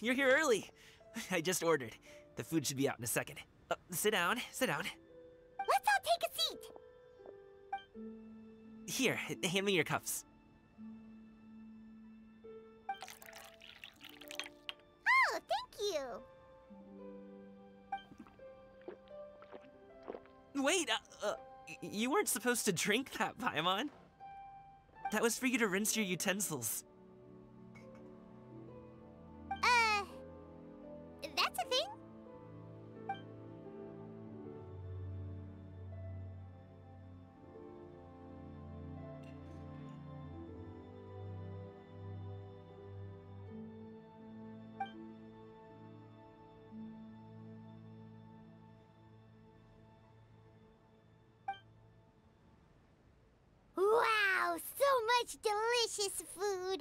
you're here early. I just ordered. The food should be out in a second. Sit down, sit down. Let's all take a seat. Here, hand me your cups. Oh, thank you. Wait, you weren't supposed to drink that, Paimon. That was for you to rinse your utensils. That's a thing? Wow, so much delicious food!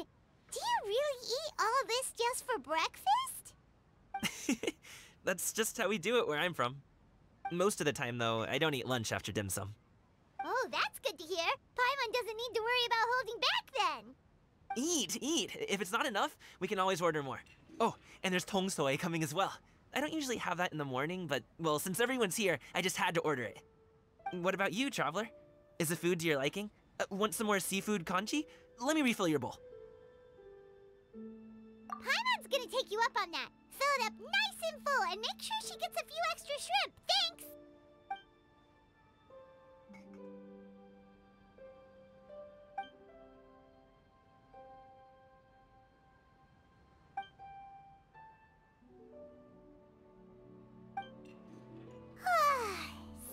Do you really eat all this just for breakfast? That's just how we do it where I'm from. Most of the time, though, I don't eat lunch after dim sum. Oh, that's good to hear. Paimon doesn't need to worry about holding back then. Eat, eat. If it's not enough, we can always order more. Oh, and there's tong soy coming as well. I don't usually have that in the morning, but, well, since everyone's here, I just had to order it. What about you, Traveler? Is the food to your liking? Want some more seafood kanchi? Let me refill your bowl. Paimon's gonna take you up on that. Fill it up nice and full and make sure she gets a few extra shrimp. Thanks!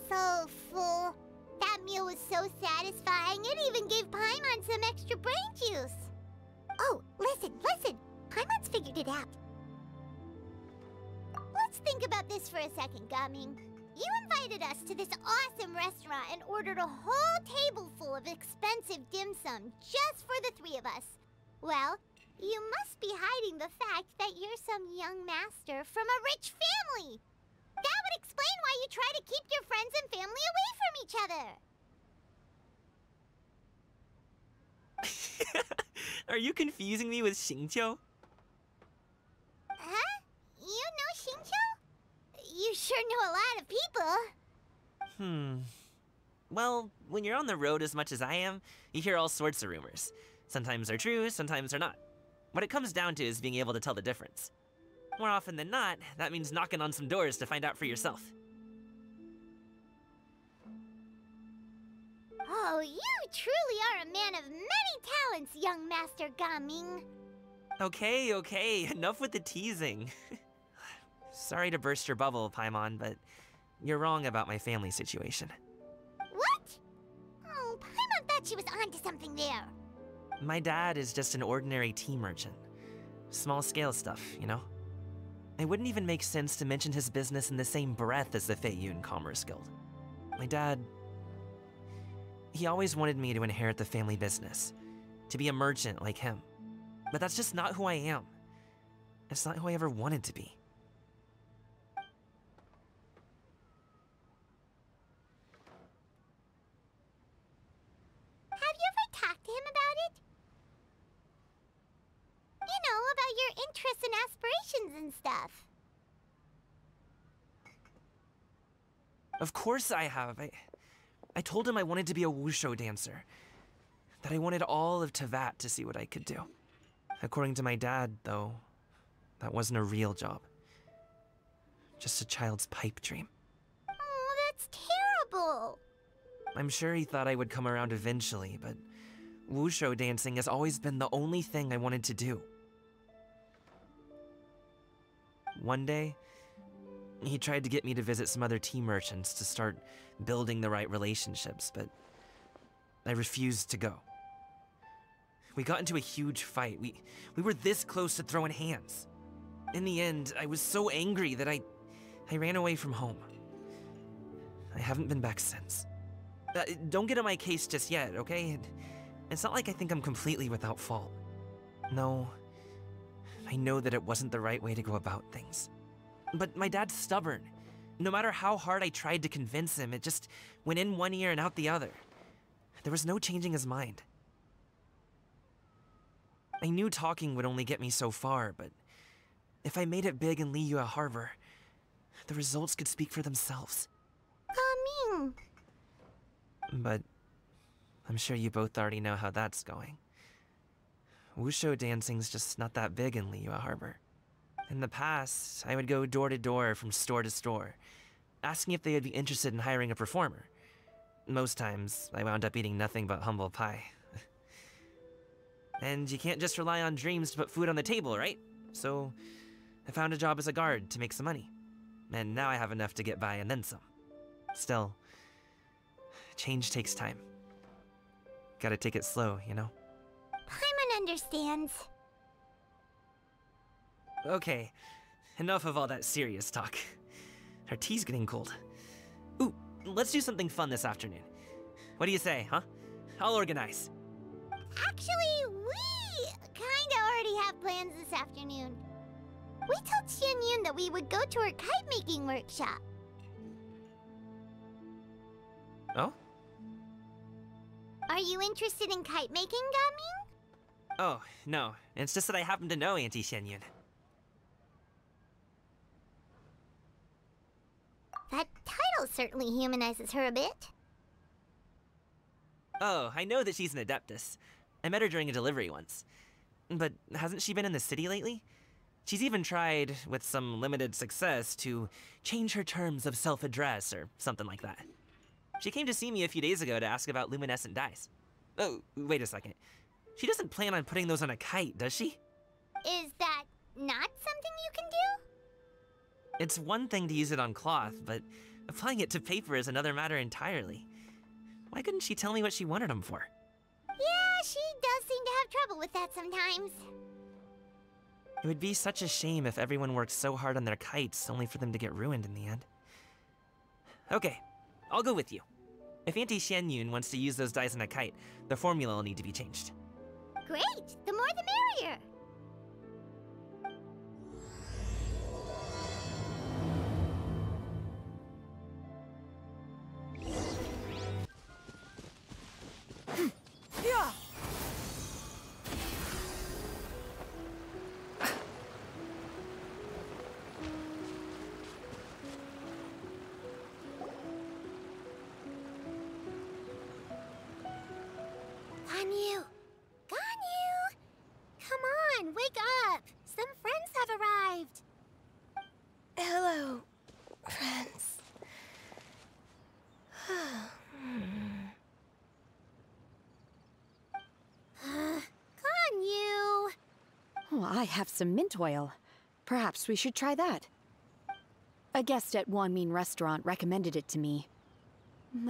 So full. That meal was so satisfying, it even gave Paimon some extra brain juice. Oh, listen, listen. Paimon's figured it out. Let's think about this for a second, Gaming. You invited us to this awesome restaurant and ordered a whole table full of expensive dim sum just for the three of us. Well, you must be hiding the fact that you're some young master from a rich family. That would explain why you try to keep your friends and family away from each other. Are you confusing me with Xinyue? Huh? You know Xinyue? You sure know a lot of people. Well, when you're on the road as much as I am, you hear all sorts of rumors. Sometimes they're true, sometimes they're not. What it comes down to is being able to tell the difference. More often than not, that means knocking on some doors to find out for yourself. Oh, you truly are a man of many talents, young Master Gaming. Okay, enough with the teasing. Sorry to burst your bubble, Paimon, but you're wrong about my family situation. What? Oh, Paimon thought she was onto something there. My dad is just an ordinary tea merchant. Small-scale stuff, you know? It wouldn't even make sense to mention his business in the same breath as the Feiyun Commerce Guild. My dad... he always wanted me to inherit the family business, to be a merchant like him. But that's just not who I am. It's not who I ever wanted to be. Have you ever talked to him about it? You know, about your interests and aspirations and stuff. Of course I have. I told him I wanted to be a wushu dancer. That I wanted all of Teyvat to see what I could do. According to my dad, though, that wasn't a real job. Just a child's pipe dream. Oh, that's terrible. I'm sure he thought I would come around eventually, but wushu dancing has always been the only thing I wanted to do. One day, he tried to get me to visit some other tea merchants to start building the right relationships, but I refused to go. We got into a huge fight. We were this close to throwing hands. In the end, I was so angry that I ran away from home. I haven't been back since. Don't get on my case just yet, okay? It's not like I think I'm completely without fault. No, I know that it wasn't the right way to go about things. But my dad's stubborn. No matter how hard I tried to convince him, it just went in one ear and out the other. There was no changing his mind. I knew talking would only get me so far, but If I made it big in Liyue Harbor, the results could speak for themselves. Gaming. But I'm sure you both already know how that's going. Wushu dancing's just not that big in Liyue Harbor. In the past, I would go door to door from store to store, asking if they would be interested in hiring a performer. Most times, I wound up eating nothing but humble pie. And you can't just rely on dreams to put food on the table, right? So, I found a job as a guard to make some money. And now I have enough to get by and then some. Still, change takes time. Gotta take it slow, you know? Paimon understands. Okay, enough of all that serious talk. Our tea's getting cold. Ooh, let's do something fun this afternoon. What do you say, huh? I'll organize. Actually, we kinda already have plans this afternoon. We told Xinyue that we would go to her kite-making workshop. Oh? Are you interested in kite-making, Gaming? Oh, no. It's just that I happen to know Auntie Xinyue. That title certainly humanizes her a bit. Oh, I know that she's an Adeptus. I met her during a delivery once. But hasn't she been in the city lately? She's even tried, with some limited success, to change her terms of self-address or something like that. She came to see me a few days ago to ask about luminescent dyes. Oh, wait a second. She doesn't plan on putting those on a kite, does she? Is that not something you can do? It's one thing to use it on cloth, but applying it to paper is another matter entirely. Why couldn't she tell me what she wanted them for? Yeah, she does seem to have trouble with that sometimes. It would be such a shame if everyone worked so hard on their kites only for them to get ruined in the end. Okay, I'll go with you. If Auntie Xinyue wants to use those dyes on a kite, the formula will need to be changed. Great! The more the merrier! Xinyue! Xinyue! Come on, wake up! Some friends have arrived! Hello, friends. Xinyue! Oh, I have some mint oil. Perhaps we should try that. A guest at Wanmin Restaurant recommended it to me.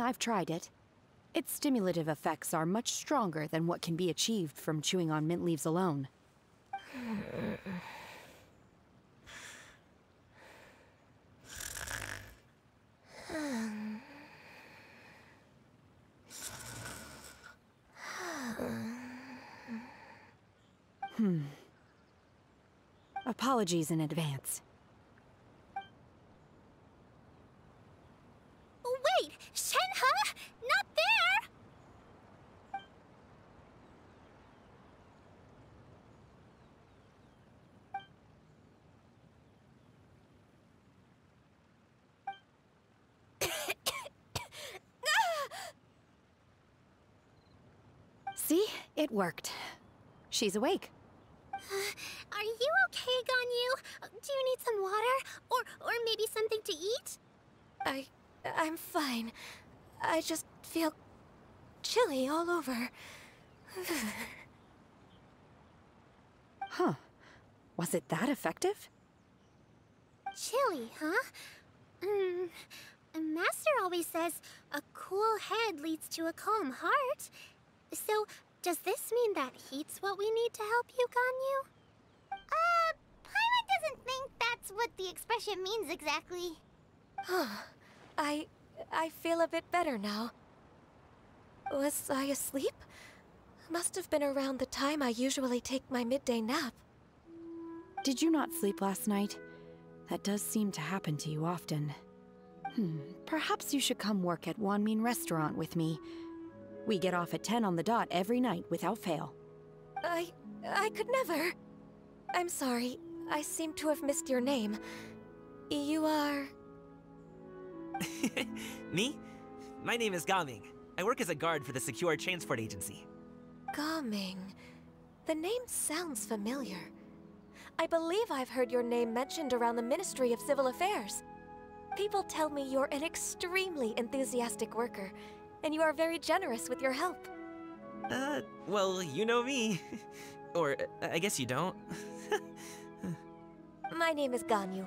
I've tried it. Its stimulative effects are much stronger than what can be achieved from chewing on mint leaves alone. Apologies in advance. Wait! Shenhe? Not there! See? It worked. She's awake. Are you okay, Xinyue? Do you need some water? Or maybe something to eat? I'm fine. I just feel chilly all over. Huh. Was it that effective? Chilly, huh? Master always says a cool head leads to a calm heart. So, does this mean that heat's what we need to help you, Xinyue? Paimon doesn't think that's what the expression means exactly. I feel a bit better now. Was I asleep? Must have been around the time I usually take my midday nap. Did you not sleep last night? That does seem to happen to you often. Perhaps you should come work at Wanmin Restaurant with me. We get off at 10 on the dot every night without fail. I could never. I'm sorry. I seem to have missed your name. You are... Me? My name is Gaming. I work as a guard for the Secure Transport Agency. Gaming. The name sounds familiar. I believe I've heard your name mentioned around the Ministry of Civil Affairs. People tell me you're an extremely enthusiastic worker, and you are very generous with your help. Well, you know me. Or, I guess you don't. My name is Ganyu.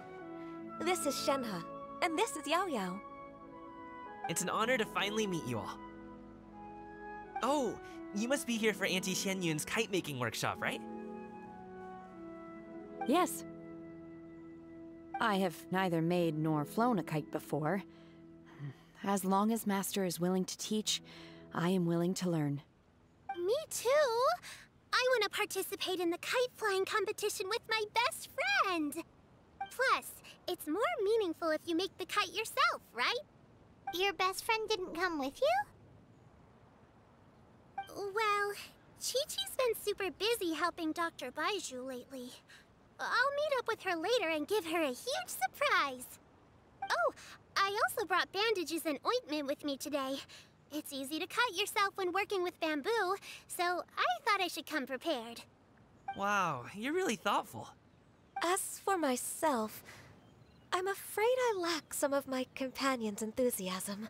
This is Shenhe, and this is Yao Yao. It's an honor to finally meet you all. Oh, you must be here for Auntie Xinyue's kite-making workshop, right? Yes. I have neither made nor flown a kite before. As long as Master is willing to teach, I am willing to learn. Me too! I want to participate in the kite flying competition with my best friend! Plus, it's more meaningful if you make the kite yourself, right? Your best friend didn't come with you? Well, Chi-Chi's been super busy helping Dr. Baizhu lately. I'll meet up with her later and give her a huge surprise. Oh, I also brought bandages and ointment with me today. It's easy to cut yourself when working with bamboo, so I thought I should come prepared. Wow, you're really thoughtful. As for myself, I'm afraid I lack some of my companion's enthusiasm.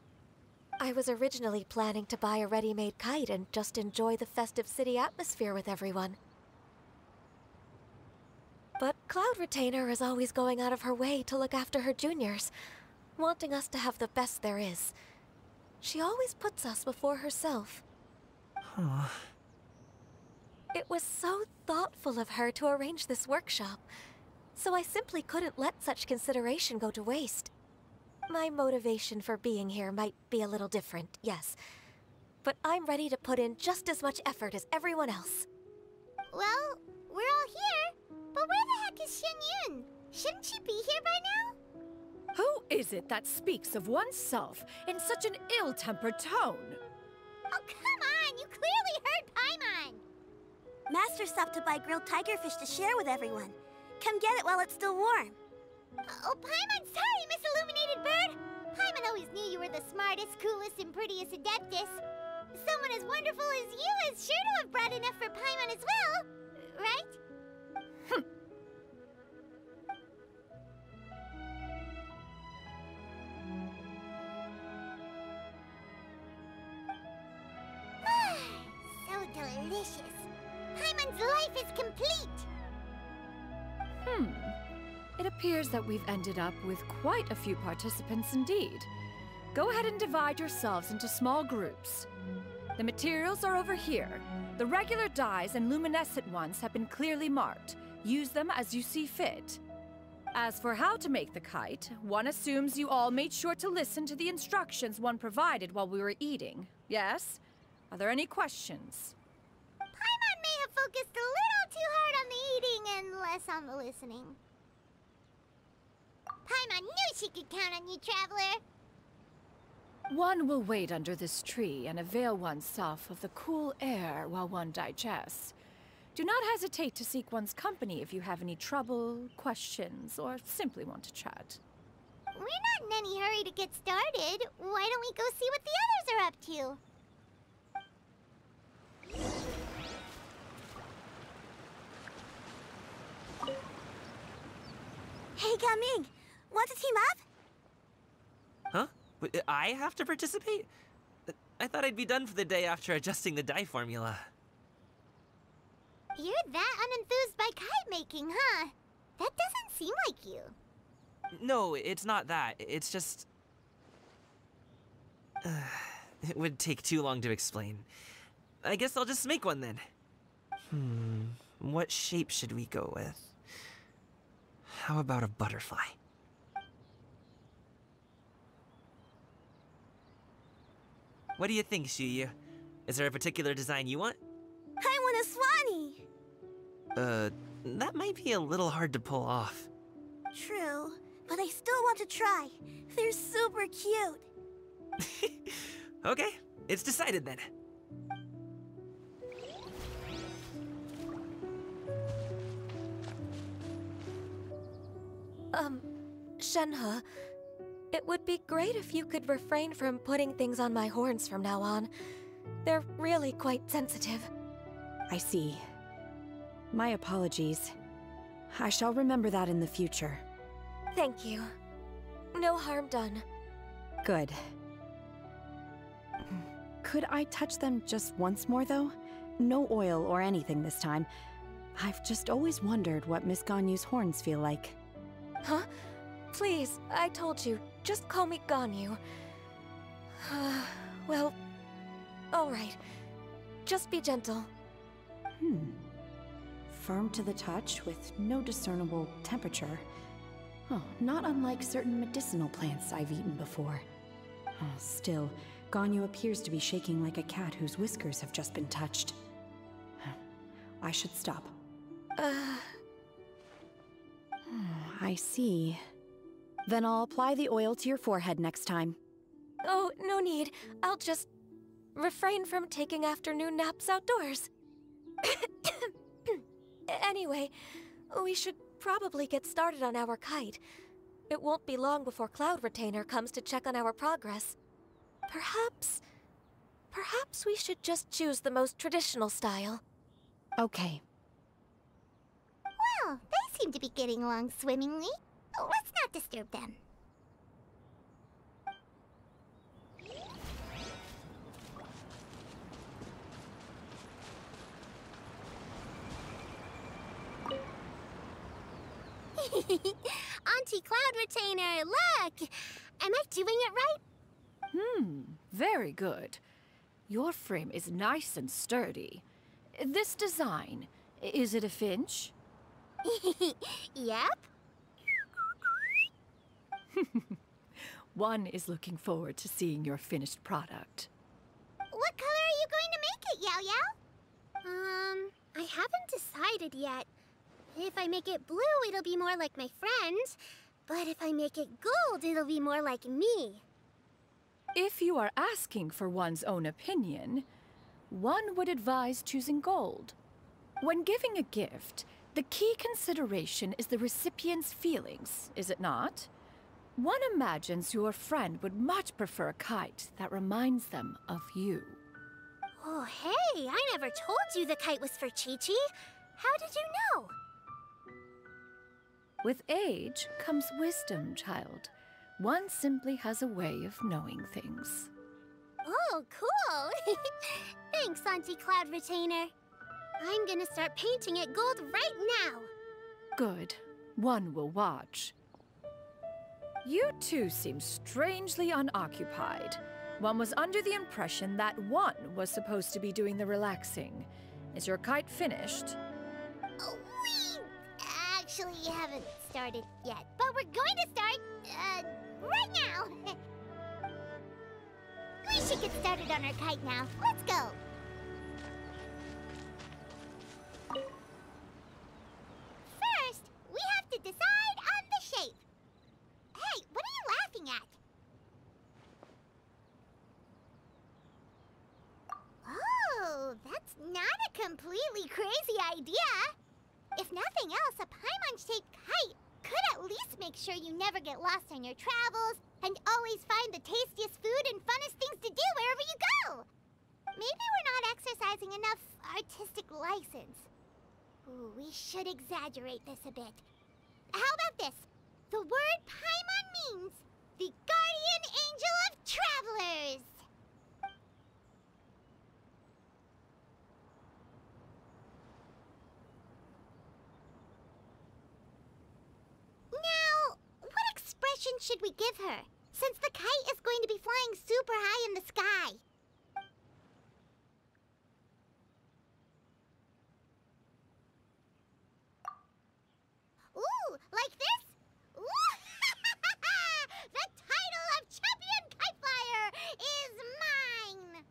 I was originally planning to buy a ready-made kite and just enjoy the festive city atmosphere with everyone. But Cloud Retainer is always going out of her way to look after her juniors, wanting us to have the best there is. She always puts us before herself. Huh. It was so thoughtful of her to arrange this workshop, so I simply couldn't let such consideration go to waste. My motivation for being here might be a little different, yes, but I'm ready to put in just as much effort as everyone else. Well, we're all here, but where the heck is Xinyue? Shouldn't she be here by now? Who is it that speaks of oneself in such an ill-tempered tone? Oh, come on! You clearly heard Paimon! Master stopped to buy grilled tigerfish to share with everyone. Come get it while it's still warm. Oh, Paimon, sorry, Miss Illuminated Bird! Paimon always knew you were the smartest, coolest, and prettiest Adeptus. Someone as wonderful as you is sure to have brought enough for Paimon as well, right? So delicious. Paimon's life is complete. It appears that we've ended up with quite a few participants indeed. Go ahead and divide yourselves into small groups. The materials are over here. The regular dyes and luminescent ones have been clearly marked. Use them as you see fit. As for how to make the kite, one assumes you all made sure to listen to the instructions one provided while we were eating. Yes? Are there any questions? Paimon may have focused a little too hard on the eating and less on the listening. Paimon knew she could count on you, Traveler. One will wait under this tree and avail oneself of the cool air while one digests. Do not hesitate to seek one's company if you have any trouble, questions, or simply want to chat. We're not in any hurry to get started. Why don't we go see what the others are up to? Hey, Gaming! Want to team up? Huh? I have to participate? I thought I'd be done for the day after adjusting the dye formula. You're that unenthused by kite making, huh? That doesn't seem like you. No, it's not that. It's just... it would take too long to explain. I guess I'll just make one then. What shape should we go with? How about a butterfly? What do you think, Xinyue? Is there a particular design you want? I want a swanee! That might be a little hard to pull off. True, but I still want to try. They're super cute. Okay, it's decided then. Shenhe, it would be great if you could refrain from putting things on my horns from now on. They're really quite sensitive. I see. My apologies. I shall remember that in the future. Thank you. No harm done. Good. Could I touch them just once more, though? No oil or anything this time. I've just always wondered what Miss Ganyu's horns feel like. Huh? Please, I told you. Just call me Ganyu. Well, alright. Just be gentle. Firm to the touch with no discernible temperature. Oh, not unlike certain medicinal plants I've eaten before. Oh, still, Ganyu appears to be shaking like a cat whose whiskers have just been touched. I should stop. I see. Then I'll apply the oil to your forehead next time. Oh, no need. I'll just refrain from taking afternoon naps outdoors. Anyway, we should probably get started on our kite. It won't be long before Cloud Retainer comes to check on our progress. Perhaps we should just choose the most traditional style. Okay. Well, they seem to be getting along swimmingly. Let's not disturb them. Auntie Cloud Retainer, look! Am I doing it right? Very good. Your frame is nice and sturdy. This design, is it a finch? Yep. One is looking forward to seeing your finished product. What color are you going to make it, Yao Yao? I haven't decided yet. If I make it blue, it'll be more like my friend. But if I make it gold, it'll be more like me. If you are asking for one's own opinion, one would advise choosing gold. When giving a gift, the key consideration is the recipient's feelings, is it not? One imagines your friend would much prefer a kite that reminds them of you. Oh, hey, I never told you the kite was for Chi-Chi. How did you know? With age comes wisdom, child. One simply has a way of knowing things. Oh, cool. Thanks, Auntie Cloud Retainer. I'm gonna start painting it gold right now. Good. One will watch. You two seem strangely unoccupied. One was under the impression that one was supposed to be doing the relaxing. Is your kite finished? We actually haven't started yet, but we're going to start, right now. We should get started on our kite now. Let's go. First, we have to decide on the shape. Hey, what are you laughing at? Oh, that's not a completely crazy idea. If nothing else, a Paimon-shaped kite could at least make sure you never get lost on your travels and always find the tastiest food and funnest things to do wherever you go. Maybe we're not exercising enough artistic license. Ooh, we should exaggerate this a bit. How about this? The word Paimon means the guardian angel of travelers. Now, what expression should we give her, since the kite is going to be flying super high in the sky? Ooh, like this? Ooh, the title of Champion Kite Flyer is mine!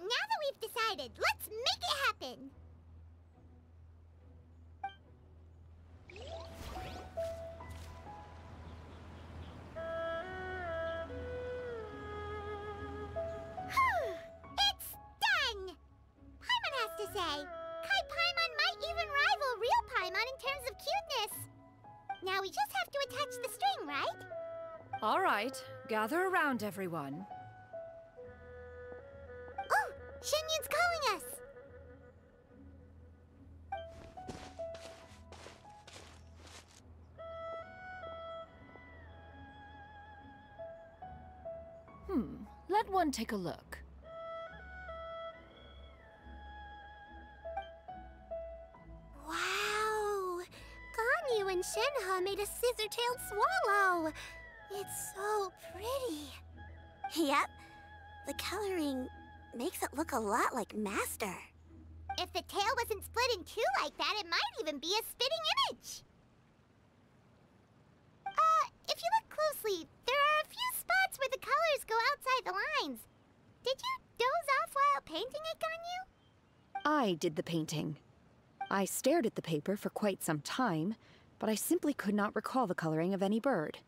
Now that we've decided, let's make it happen! It's done! Paimon has to say, Kite Paimon might even rival Now we just have to attach the string, right? All right, gather around, everyone. Oh, Xinyue's calling us! Let one take a look. Wow! Ganyu and Shenhe made a scissor-tailed swallow! It's so pretty. Yep. The coloring makes it look a lot like Master. If the tail wasn't split in two like that, it might even be a spitting image. If you look closely, there are a few spots where the colors go outside the lines. Did you doze off while painting it, Ganyu? I did the painting. I stared at the paper for quite some time, but I simply could not recall the coloring of any bird.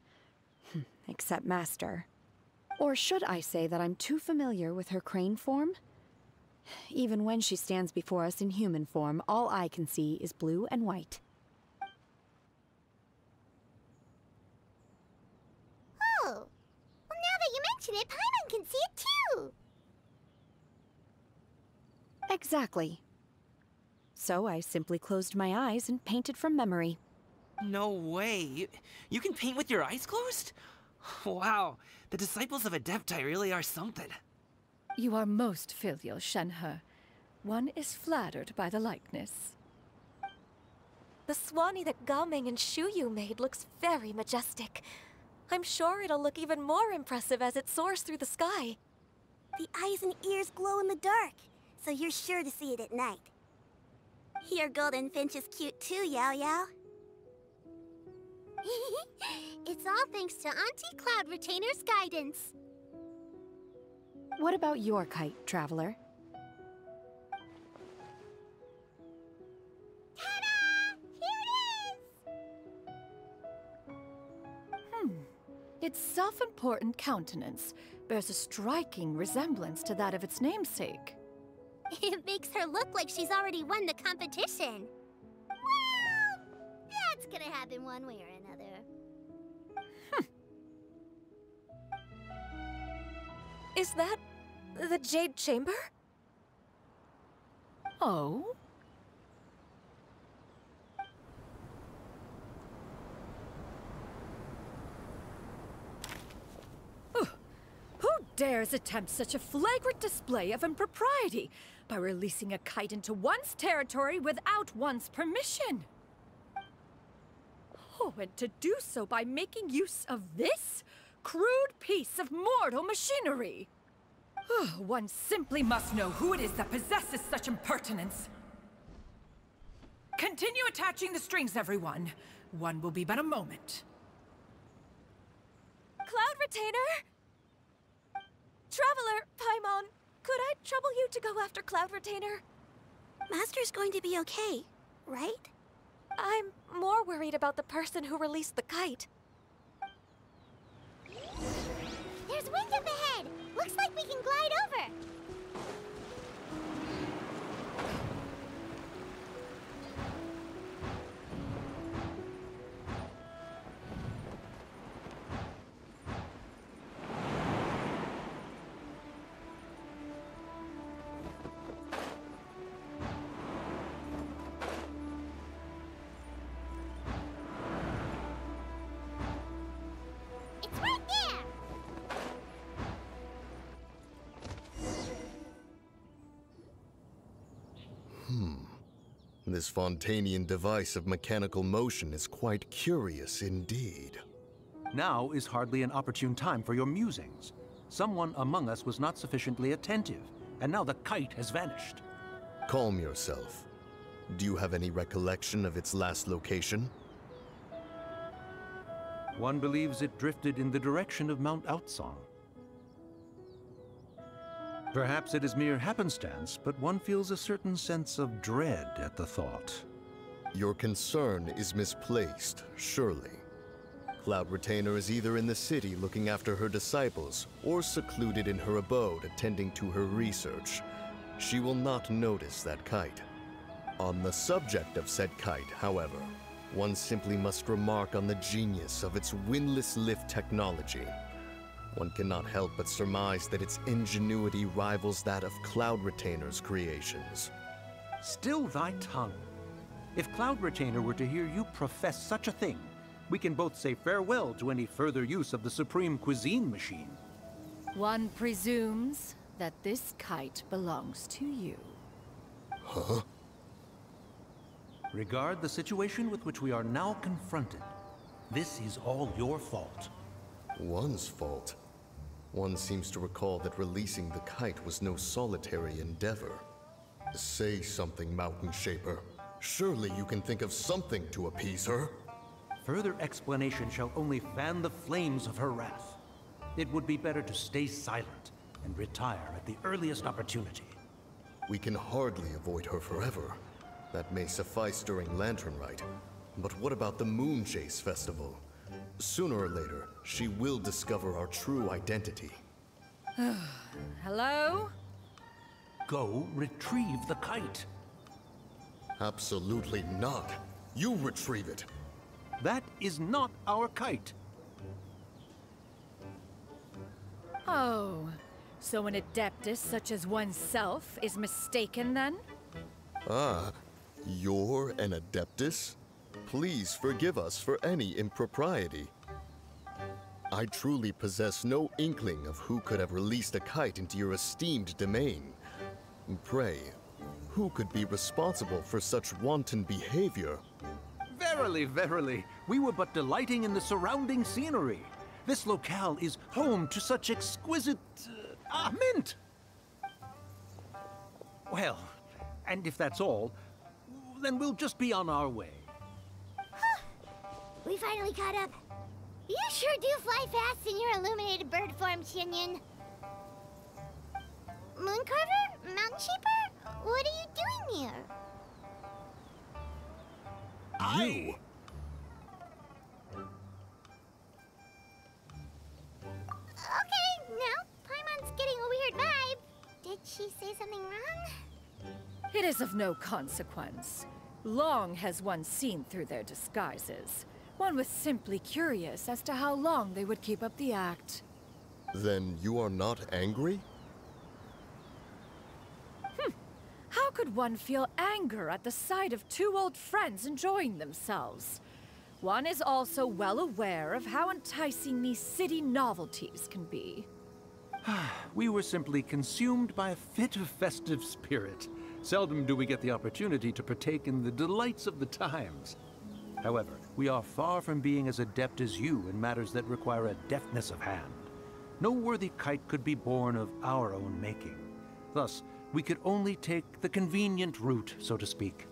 Except Master. Or should I say that I'm too familiar with her crane form? Even when she stands before us in human form, all I can see is blue and white. Oh, well, now that you mention it, Paimon can see it too! Exactly. So I simply closed my eyes and painted from memory. No way. You can paint with your eyes closed? Wow, the disciples of Adepti really are something. You are most filial, Shenhe. One is flattered by the likeness. The Swanee that Gaming and Xinyue made looks very majestic. I'm sure it'll look even more impressive as it soars through the sky. The eyes and ears glow in the dark, so you're sure to see it at night. Your golden finch is cute too, Yao Yao. It's all thanks to Auntie Cloud Retainer's guidance. What about your kite, Traveler? Ta-da! Here it is! Its self-important countenance bears a striking resemblance to that of its namesake. It makes her look like she's already won the competition. Well, that's gonna happen one way or another. Is that the Jade Chamber? Oh? Who dares attempt such a flagrant display of impropriety by releasing a kite into one's territory without one's permission? Oh, and to do so by making use of this crude piece of mortal machinery. One simply must know who it is that possesses such impertinence. Continue attaching the strings, everyone. One will be but a moment. Cloud Retainer! Traveler, Paimon, could I trouble you to go after Cloud Retainer? Master's going to be okay, right? I'm more worried about the person who released the kite. There's wind up ahead! Looks like we can glide over! It's right there! This Fontanian device of mechanical motion is quite curious indeed. Now is hardly an opportune time for your musings. Someone among us was not sufficiently attentive, and now the kite has vanished. Calm yourself. Do you have any recollection of its last location? One believes it drifted in the direction of Mount Outsong. Perhaps it is mere happenstance, but one feels a certain sense of dread at the thought. Your concern is misplaced, surely. Cloud Retainer is either in the city looking after her disciples, or secluded in her abode attending to her research. She will not notice that kite. On the subject of said kite, however, one simply must remark on the genius of its windlass lift technology. One cannot help but surmise that its ingenuity rivals that of Cloud Retainer's creations. Still thy tongue. If Cloud Retainer were to hear you profess such a thing, we can both say farewell to any further use of the Supreme Cuisine Machine. One presumes that this kite belongs to you. Huh? Regard the situation with which we are now confronted. This is all your fault. One's fault? One seems to recall that releasing the kite was no solitary endeavor. Say something, Mountain Shaper. Surely you can think of something to appease her. Further explanation shall only fan the flames of her wrath. It would be better to stay silent and retire at the earliest opportunity. We can hardly avoid her forever. That may suffice during Lantern Rite. But what about the Moon Chase Festival? Sooner or later, she will discover our true identity. Hello? Go retrieve the kite. Absolutely not. You retrieve it. That is not our kite. Oh, so an adeptus such as oneself is mistaken then? Ah, you're an Adeptus? Please forgive us for any impropriety. I truly possess no inkling of who could have released a kite into your esteemed domain. Pray, who could be responsible for such wanton behavior? Verily, verily, we were but delighting in the surrounding scenery. This locale is home to such exquisite... mint! Well, and if that's all, then we'll just be on our way. We finally caught up. You sure do fly fast in your illuminated bird form, Xinyue. Mooncarver? Mountain Shaper? What are you doing here? You? Okay, now Paimon's getting a weird vibe. Did she say something wrong? It is of no consequence. Long has one seen through their disguises. One was simply curious as to how long they would keep up the act. Then you are not angry? How could one feel anger at the sight of two old friends enjoying themselves? One is also well aware of how enticing these city novelties can be. We were simply consumed by a fit of festive spirit. Seldom do we get the opportunity to partake in the delights of the times. However, we are far from being as adept as you in matters that require a deftness of hand. No worthy kite could be born of our own making. Thus, we could only take the convenient route, so to speak.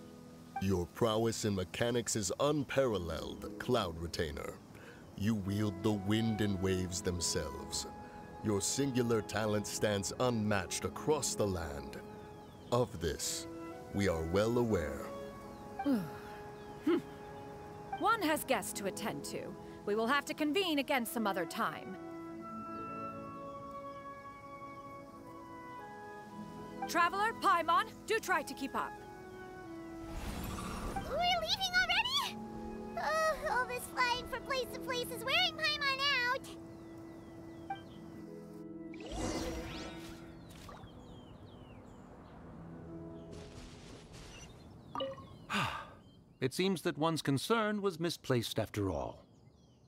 Your prowess in mechanics is unparalleled, Cloud Retainer. You wield the wind and waves themselves. Your singular talent stands unmatched across the land. Of this, we are well aware. One has guests to attend to. We will have to convene again some other time. Traveler, Paimon, do try to keep up. We're leaving already? Oh, all this flying from place to place is wearing Paimon out. It seems that one's concern was misplaced after all.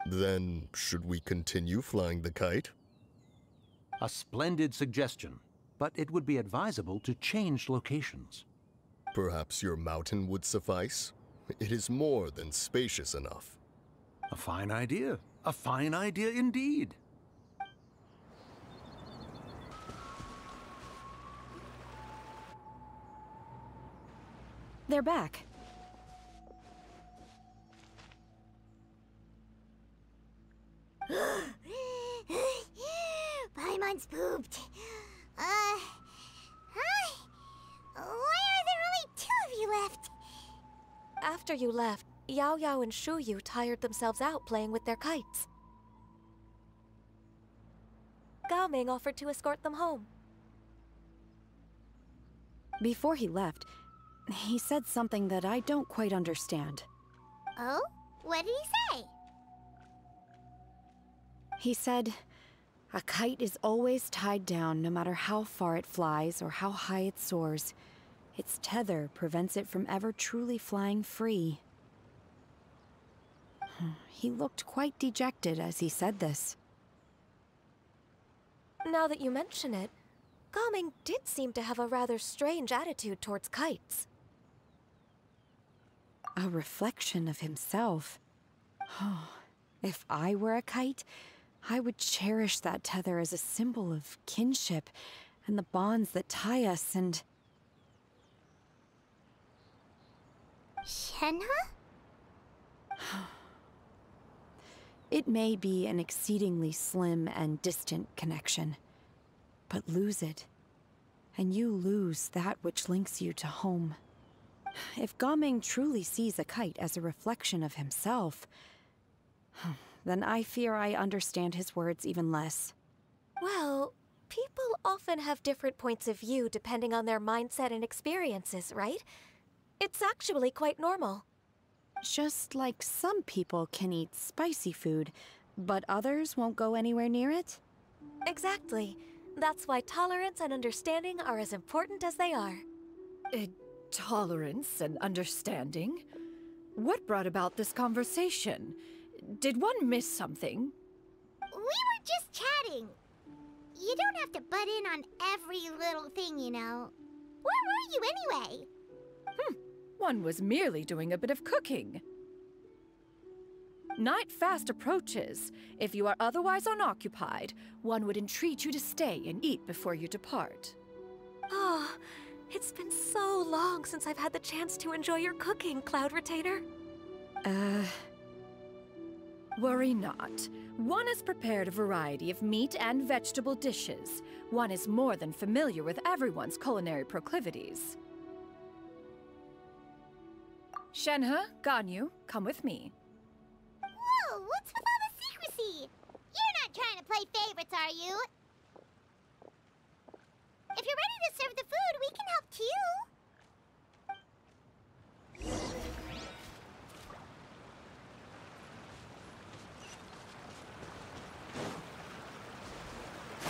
Then, should we continue flying the kite? A splendid suggestion, but it would be advisable to change locations. Perhaps your mountain would suffice? It is more than spacious enough. A fine idea. A fine idea indeed. They're back. Paimon's pooped. Hi. Why are there only two of you left? After you left, Yao Yao and Xinyue tired themselves out playing with their kites. Gao Ming offered to escort them home. Before he left, he said something that I don't quite understand. Oh? What did he say? He said, "A kite is always tied down no matter how far it flies or how high it soars. Its tether prevents it from ever truly flying free." He looked quite dejected as he said this. Now that you mention it, Gaming did seem to have a rather strange attitude towards kites. A reflection of himself. If I were a kite, I would cherish that tether as a symbol of kinship and the bonds that tie us and... Shenhe? It may be an exceedingly slim and distant connection, but lose it, and you lose that which links you to home. If Gaming truly sees a kite as a reflection of himself, then I fear I understand his words even less. Well, people often have different points of view depending on their mindset and experiences, right? It's actually quite normal. Just like some people can eat spicy food, but others won't go anywhere near it? Exactly. That's why tolerance and understanding are as important as they are. Tolerance and understanding? What brought about this conversation? Did one miss something? We were just chatting. You don't have to butt in on every little thing, you know. Where were you anyway? One was merely doing a bit of cooking. Night fast approaches. If you are otherwise unoccupied, one would entreat you to stay and eat before you depart. Oh, it's been so long since I've had the chance to enjoy your cooking, Cloud Retainer. Worry not. One has prepared a variety of meat and vegetable dishes. One is more than familiar with everyone's culinary proclivities. Shenhe, Xinyue, come with me. Whoa, what's with all the secrecy? You're not trying to play favorites, are you? If you're ready to serve the food, we can help too.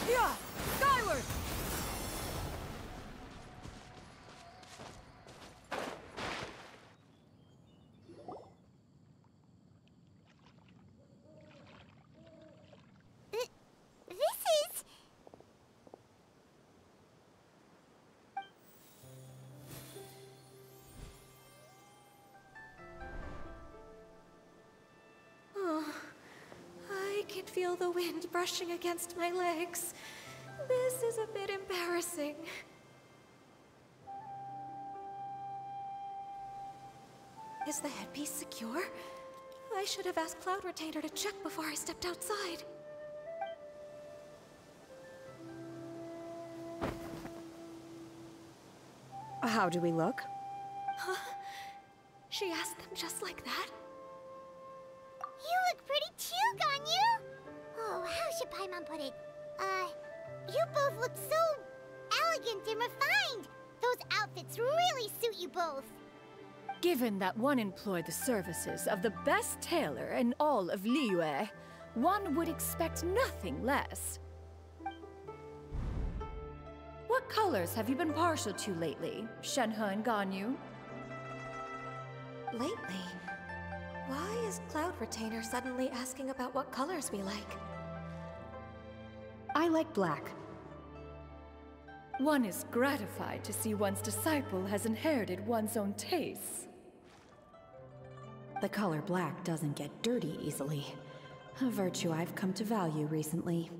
Yeah! Skyward! This is... Oh, I can feel the wind brushing against my legs. This is a bit embarrassing. Is the headpiece secure? I should have asked Cloud Retainer to check before I stepped outside. How do we look? Huh? She asked them just like that? You look pretty too, Xinyue! Oh, how should Paimon put it? You both look so elegant and refined! Those outfits really suit you both! Given that one employed the services of the best tailor in all of Liyue, one would expect nothing less. What colors have you been partial to lately, Shenhe and Xinyue? Lately? Why is Cloud Retainer suddenly asking about what colors we like? I like black. One is gratified to see one's disciple has inherited one's own tastes. The color black doesn't get dirty easily. A virtue I've come to value recently.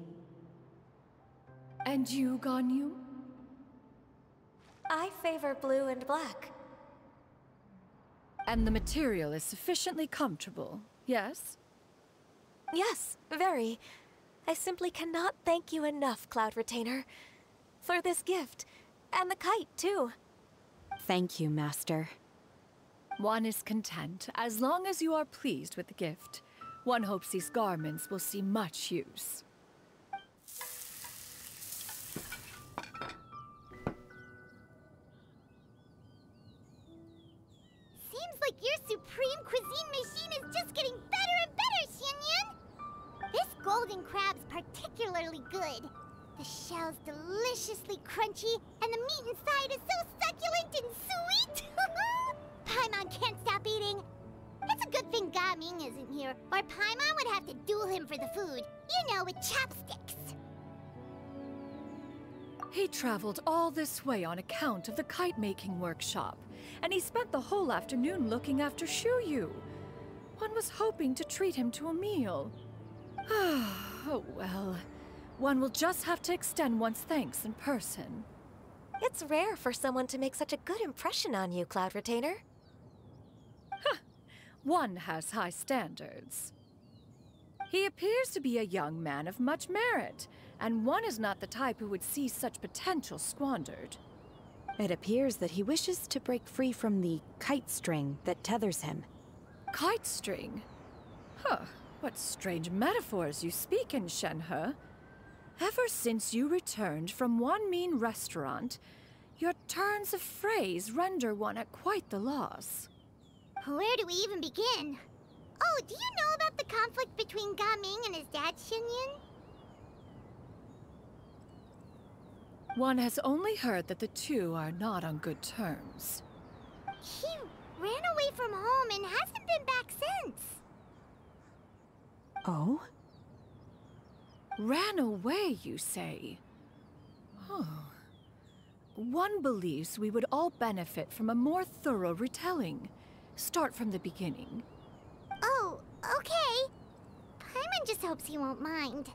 And you, Xinyue? I favor blue and black. And the material is sufficiently comfortable, yes? Yes, very. I simply cannot thank you enough, Cloud Retainer. For this gift. And the kite, too. Thank you, Master. One is content, as long as you are pleased with the gift. One hopes these garments will see much use. Seems like your supreme cuisine machine golden crab's particularly good. The shell's deliciously crunchy, and the meat inside is so succulent and sweet! Paimon can't stop eating. It's a good thing Gaming isn't here, or Paimon would have to duel him for the food. You know, with chopsticks. He traveled all this way on account of the kite-making workshop, and he spent the whole afternoon looking after Xinyue. One was hoping to treat him to a meal. Oh well. One will just have to extend one's thanks in person. It's rare for someone to make such a good impression on you, Cloud Retainer. One has high standards. He appears to be a young man of much merit, and one is not the type who would see such potential squandered. It appears that he wishes to break free from the kite string that tethers him. Kite string? Huh, what strange metaphors you speak in, Xinyue. Ever since you returned from one mean restaurant, your turns of phrase render one at quite the loss. Where do we even begin? Oh, do you know about the conflict between Gaming and his dad, Xinyue? One has only heard that the two are not on good terms. He ran away from home and hasn't been back since. Oh? Ran away, you say? Oh. One believes we would all benefit from a more thorough retelling. Start from the beginning. Oh, okay. Paimon just hopes he won't mind.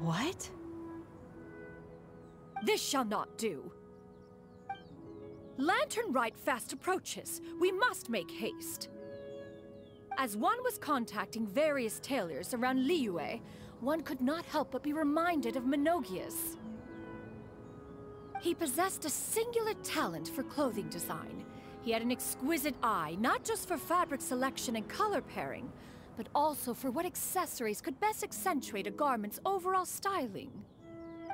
What? This shall not do. Lantern Rite fast approaches. We must make haste. As one was contacting various tailors around Xinyue, one could not help but be reminded of Menogias. He possessed a singular talent for clothing design. He had an exquisite eye, not just for fabric selection and color pairing, but also for what accessories could best accentuate a garment's overall styling.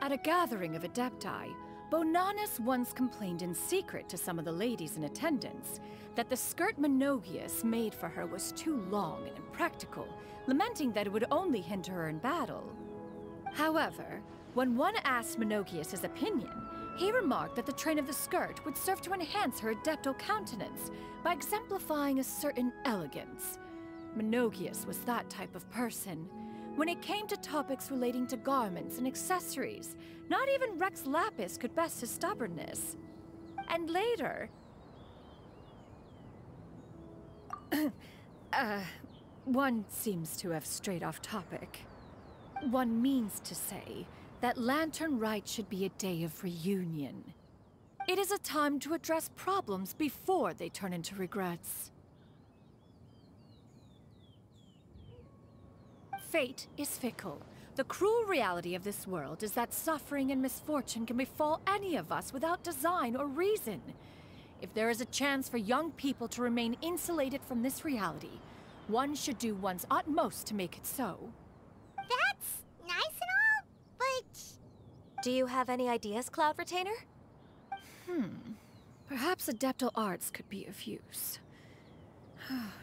At a gathering of Adepti, Bonanis once complained in secret to some of the ladies in attendance that the skirt Menogias made for her was too long and impractical, lamenting that it would only hinder her in battle. However, when one asked Menogias his opinion, he remarked that the train of the skirt would serve to enhance her adeptal countenance by exemplifying a certain elegance. Menogias was that type of person. When it came to topics relating to garments and accessories, not even Rex Lapis could best his stubbornness. And later... one seems to have strayed off topic. One means to say that Lantern Rite should be a day of reunion. It is a time to address problems before they turn into regrets. Fate is fickle. The cruel reality of this world is that suffering and misfortune can befall any of us without design or reason. If there is a chance for young people to remain insulated from this reality, one should do one's utmost to make it so. That's nice and all, but... Do you have any ideas, Cloud Retainer? Perhaps adeptal arts could be of use.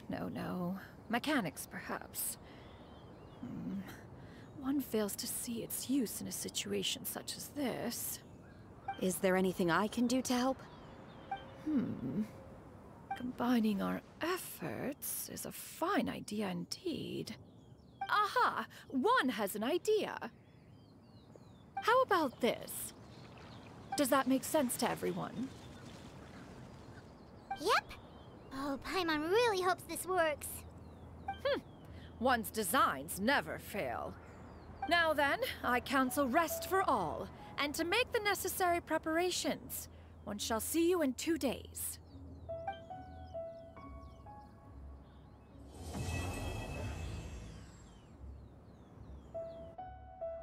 No. Mechanics, perhaps. One fails to see its use in a situation such as this. Is there anything I can do to help? Combining our efforts is a fine idea indeed. Aha! One has an idea. How about this? Does that make sense to everyone? Yep. Oh, Paimon really hopes this works. One's designs never fail. Now then, I counsel rest for all, and to make the necessary preparations. One shall see you in 2 days.